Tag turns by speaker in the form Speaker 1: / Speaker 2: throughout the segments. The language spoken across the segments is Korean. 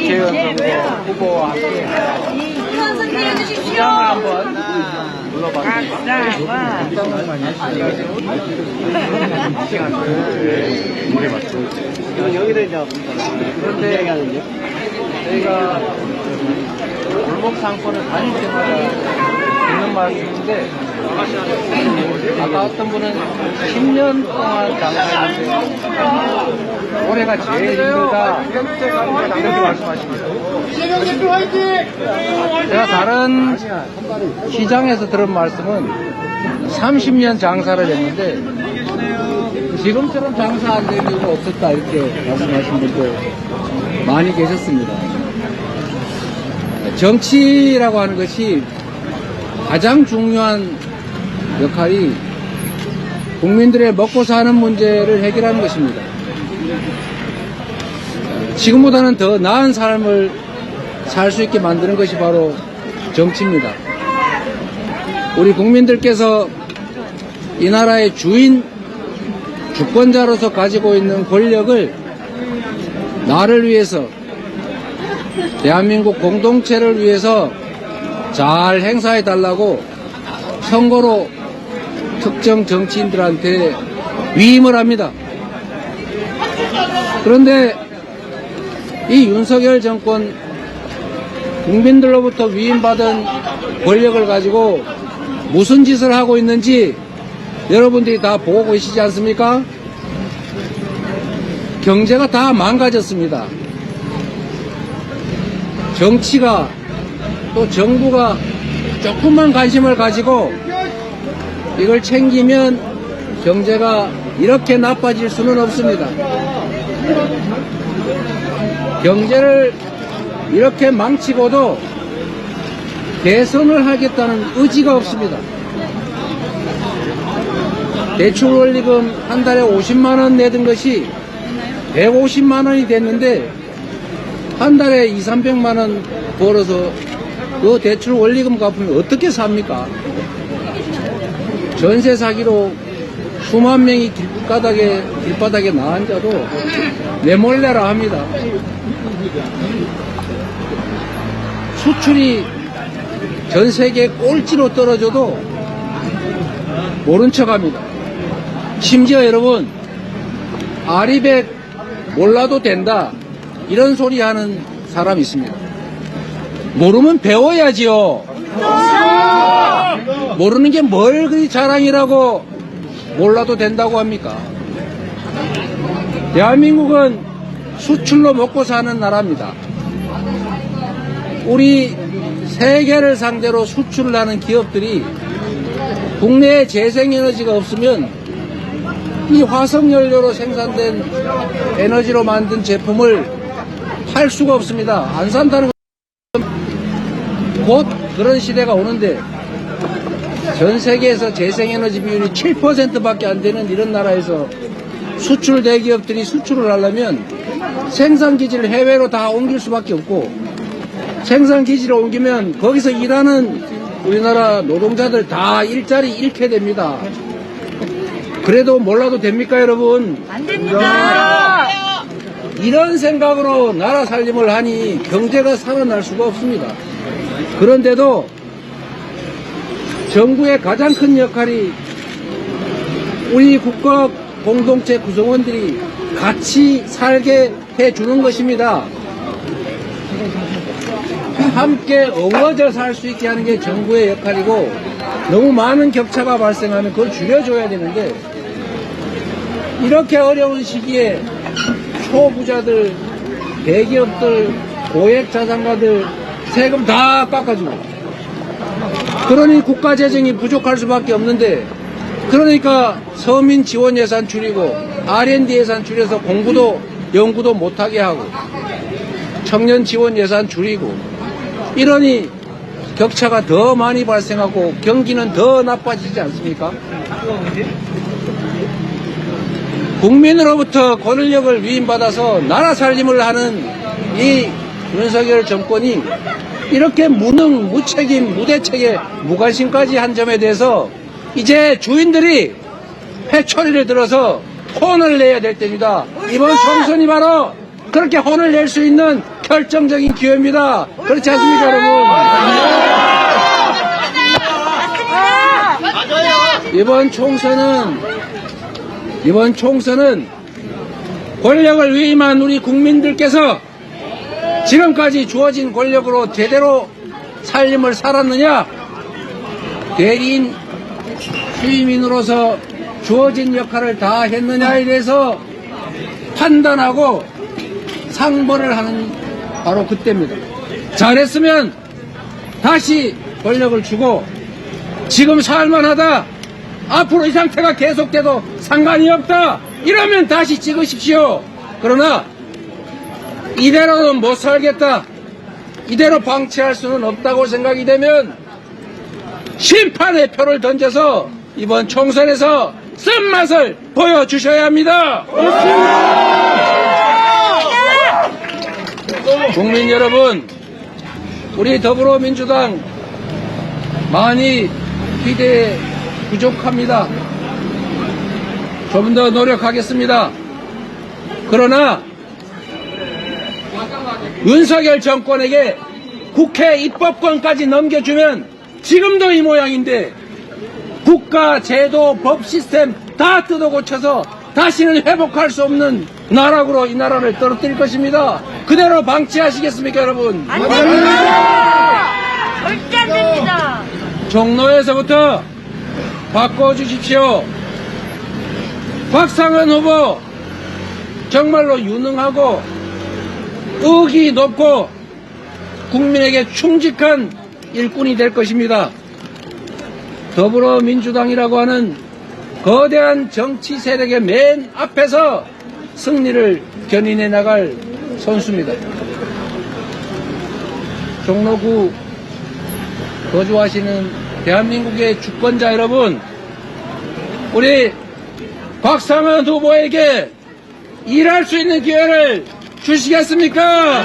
Speaker 1: 국회의원 선거 후보와 함께 시장을 한번 불러봤습니다. 여기를 이제 그런데 저희가 골목 상권을 다닐 때마다 듣는 말씀인데 아까 어떤 분은 10년 동안 장사했는데 올해가 제일 힘들다 이렇게 말씀하십니다. 제가 다른 시장에서 들은 말씀은 30년 장사를 했는데 지금처럼 장사 안 될 이유가 없었다 이렇게 말씀하신 분들 많이 계셨습니다. 정치라고 하는 것이 가장 중요한 역할이 국민들의 먹고 사는 문제를 해결하는 것입니다. 지금보다는 더 나은 삶을 살 수 있게 만드는 것이 바로 정치입니다. 우리 국민들께서 이 나라의 주권자로서 가지고 있는 권력을 나를 위해서, 대한민국 공동체를 위해서 잘 행사해 달라고 선거로 특정 정치인들한테 위임을 합니다. 그런데 이 윤석열 정권 국민들로부터 위임받은 권력을 가지고 무슨 짓을 하고 있는지 여러분들이 다 보고 계시지 않습니까? 경제가 다 망가졌습니다. 정치가 또 정부가 조금만 관심을 가지고 이걸 챙기면 경제가 이렇게 나빠질 수는 없습니다. 경제를 이렇게 망치고도 개선을 하겠다는 의지가 없습니다. 대출원리금 한 달에 50만원 내던 것이 150만원이 됐는데 한 달에 200~300만원 벌어서 그 대출 원리금 갚으면 어떻게 삽니까? 전세 사기로 수만 명이 길바닥에 나앉아도 내몰래라 합니다. 수출이 전 세계 꼴찌로 떨어져도 모른 척 합니다. 심지어 여러분, 아리백 몰라도 된다 이런 소리 하는 사람이 있습니다. 모르면 배워야지요. 모르는 게 뭘 그리 자랑이라고 몰라도 된다고 합니까? 대한민국은 수출로 먹고 사는 나라입니다. 우리 세계를 상대로 수출을 하는 기업들이 국내에 재생에너지가 없으면 이 화석연료로 생산된 에너지로 만든 제품을 팔 수가 없습니다. 안 산다는 곧 그런 시대가 오는데 전 세계에서 재생에너지 비율이 7%밖에 안 되는 이런 나라에서 수출 대기업들이 수출을 하려면 생산기지를 해외로 다 옮길 수밖에 없고 생산기지를 옮기면 거기서 일하는 우리나라 노동자들 다 일자리 잃게 됩니다. 그래도 몰라도 됩니까 여러분?
Speaker 2: 안 됩니다.
Speaker 1: 이런 생각으로 나라 살림을 하니 경제가 살아날 수가 없습니다. 그런데도 정부의 가장 큰 역할이 우리 국가 공동체 구성원들이 같이 살게 해주는 것입니다. 함께 어우러져 살 수 있게 하는 게 정부의 역할이고 너무 많은 격차가 발생하면 그걸 줄여줘야 되는데 이렇게 어려운 시기에 초부자들, 대기업들, 고액자산가들 세금 다 깎아주고 그러니 국가재정이 부족할 수밖에 없는데 그러니까 서민 지원 예산 줄이고 R&D 예산 줄여서 공부도 연구도 못하게 하고 청년 지원 예산 줄이고 이러니 격차가 더 많이 발생하고 경기는 더 나빠지지 않습니까? 국민으로부터 권력을 위임받아서 나라 살림을 하는 이 윤석열 정권이 이렇게 무능, 무책임, 무대책에 무관심까지 한 점에 대해서 이제 주인들이 회초리를 들어서 혼을 내야 될 때입니다. 이번 총선이 바로 그렇게 혼을 낼 수 있는 결정적인 기회입니다. 그렇지 않습니까, 여러분? 이번 총선은 권력을 위임한 우리 국민들께서 지금까지 주어진 권력으로 제대로 삶을 살았느냐, 대리인 휴임인으로서 주어진 역할을 다 했느냐에 대해서 판단하고 상벌을 하는 바로 그때입니다. 잘했으면 다시 권력을 주고, 지금 살만하다, 앞으로 이 상태가 계속돼도 상관이 없다, 이러면 다시 찍으십시오. 그러나 이대로는 못 살겠다, 이대로 방치할 수는 없다고 생각이 되면 심판의 표를 던져서 이번 총선에서 쓴맛을 보여주셔야 합니다. 국민 여러분, 우리 더불어민주당 많이 기대에 부족합니다. 좀 더 노력하겠습니다. 그러나 윤석열 정권에게 국회 입법권까지 넘겨주면 지금도 이 모양인데, 국가, 제도, 법 시스템 다 뜯어고쳐서 다시는 회복할 수 없는 나락으로 이 나라를 떨어뜨릴 것입니다. 그대로 방치하시겠습니까, 여러분?
Speaker 2: 안 됩니다. 절대 안 됩니다.
Speaker 1: 종로에서부터 바꿔주십시오. 박상현 후보 정말로 유능하고 의기 높고 국민에게 충직한 일꾼이 될 것입니다. 더불어민주당이라고 하는 거대한 정치 세력의 맨 앞에서 승리를 견인해 나갈 선수입니다. 종로구 거주하시는 대한민국의 주권자 여러분, 우리 박상현 후보에게 일할 수 있는 기회를 주시겠습니까?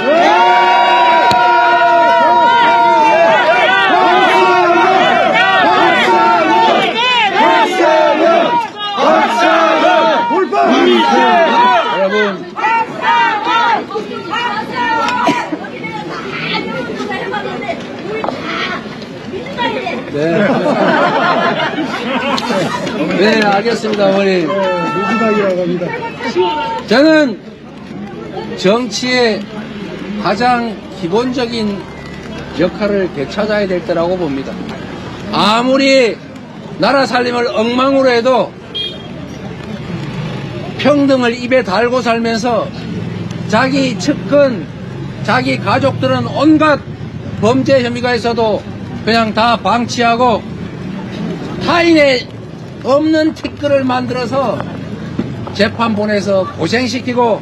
Speaker 1: 여러분, 네, 알겠습니다, 어머니.
Speaker 3: 민주당이라고 합니다.
Speaker 1: 저는 정치의 가장 기본적인 역할을 되찾아야 될 때라고 봅니다. 아무리 나라 살림을 엉망으로 해도 평등을 입에 달고 살면서 자기 측근, 자기 가족들은 온갖 범죄 혐의가 있어도 그냥 다 방치하고 타인의 없는 티끌을 만들어서 재판 보내서 고생시키고,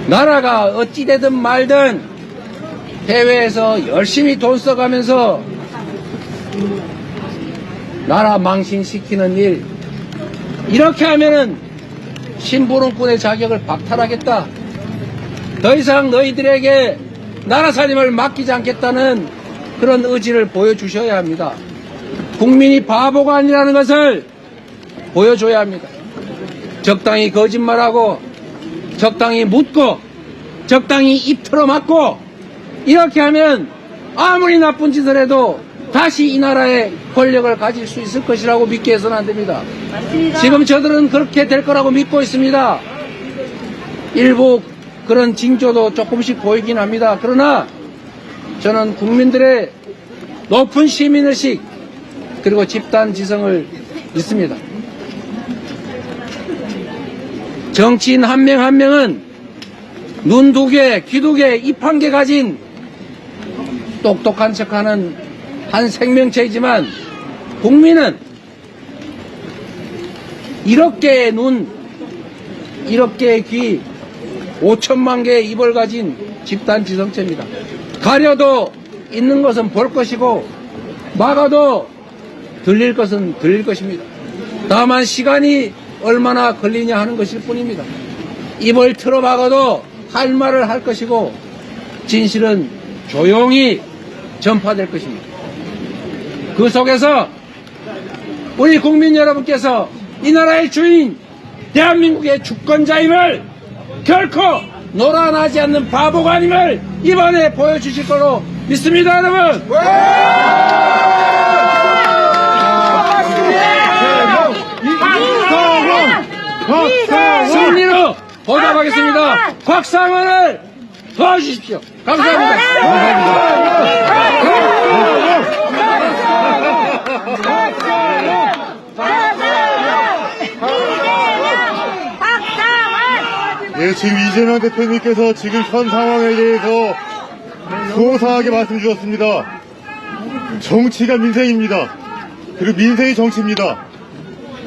Speaker 1: 나라가 어찌되든 말든 해외에서 열심히 돈 써가면서 나라 망신시키는 일, 이렇게 하면은 심부름꾼의 자격을 박탈하겠다, 더 이상 너희들에게 나라 살림을 맡기지 않겠다는 그런 의지를 보여주셔야 합니다. 국민이 바보가 아니라는 것을 보여줘야 합니다. 적당히 거짓말하고, 적당히 묻고, 적당히 입 틀어막고, 이렇게 하면 아무리 나쁜 짓을 해도 다시 이 나라의 권력을 가질 수 있을 것이라고 믿게 해서는 안 됩니다.
Speaker 2: 맞습니다.
Speaker 1: 지금 저들은 그렇게 될 거라고 믿고 있습니다. 일부 그런 징조도 조금씩 보이긴 합니다. 그러나 저는 국민들의 높은 시민의식, 그리고 집단 지성을 믿습니다. 정치인 한 명 한 명은 눈 두 개, 귀 두 개, 입 한 개 가진 똑똑한 척하는 한 생명체이지만, 국민은 1억 개의 눈, 1억 개의 귀, 5천만 개의 입을 가진 집단 지성체입니다. 가려도 있는 것은 볼 것이고, 막아도 들릴 것은 들릴 것입니다. 다만 시간이 얼마나 걸리냐 하는 것일 뿐입니다. 입을 틀어 막아도 할 말을 할 것이고, 진실은 조용히 전파될 것입니다. 그 속에서 우리 국민 여러분께서 이 나라의 주인, 대한민국의 주권자임을 결코 노란하지 않는 바보가 아님을 이번에 보여주실 걸로 믿습니다, 여러분. 승리로 보답하겠습니다. 박상원을 도와주십시오. 감사합니다.
Speaker 3: 예, 지금 이재명 대표님께서 지금 현 상황에 대해서 소상하게 말씀 주셨습니다. 정치가 민생입니다. 그리고 민생이 정치입니다.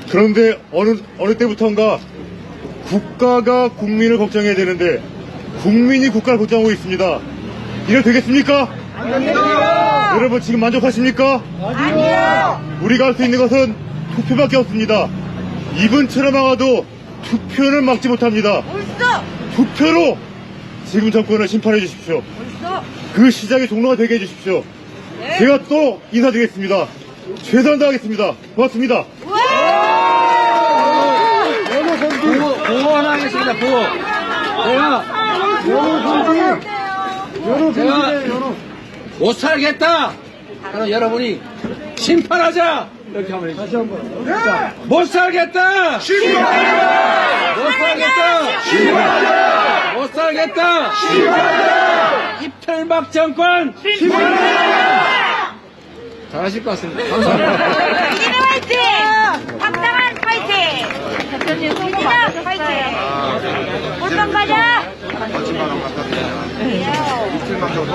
Speaker 3: 그런데 어느 때부턴가 국가가 국민을 걱정해야 되는데 국민이 국가를 걱정하고 있습니다. 이래 되겠습니까? 아니요. 여러분 지금 만족하십니까?
Speaker 2: 아니요.
Speaker 3: 우리가 할 수 있는 것은 투표밖에 없습니다. 이분처럼 막아도 투표는 막지 못합니다.
Speaker 2: 벌써.
Speaker 3: 투표로 지금 정권을 심판해 주십시오.
Speaker 2: 벌써.
Speaker 3: 그 시작의 종로가 되게 해주십시오.
Speaker 2: 네.
Speaker 3: 제가 또 인사드리겠습니다. 최선 다하겠습니다. 고맙습니다.
Speaker 1: 보호 하나 하겠습니다. 보호. 제가 못 살겠다. 그럼 여러분이 심판하자. 이렇게 하면 다시 한번. 자, 못 살겠다. 심판하자. 못 살겠다. 심판하자. 못 살겠다. 심판하자. 입틀막 정권. 심판하자. 잘하실 것 같습니다. 감사합니다.
Speaker 2: 이기는 화이팅! 박상환 화이팅! 이기는 화이팅! 몰빵 가자!
Speaker 4: 이틀만 정도?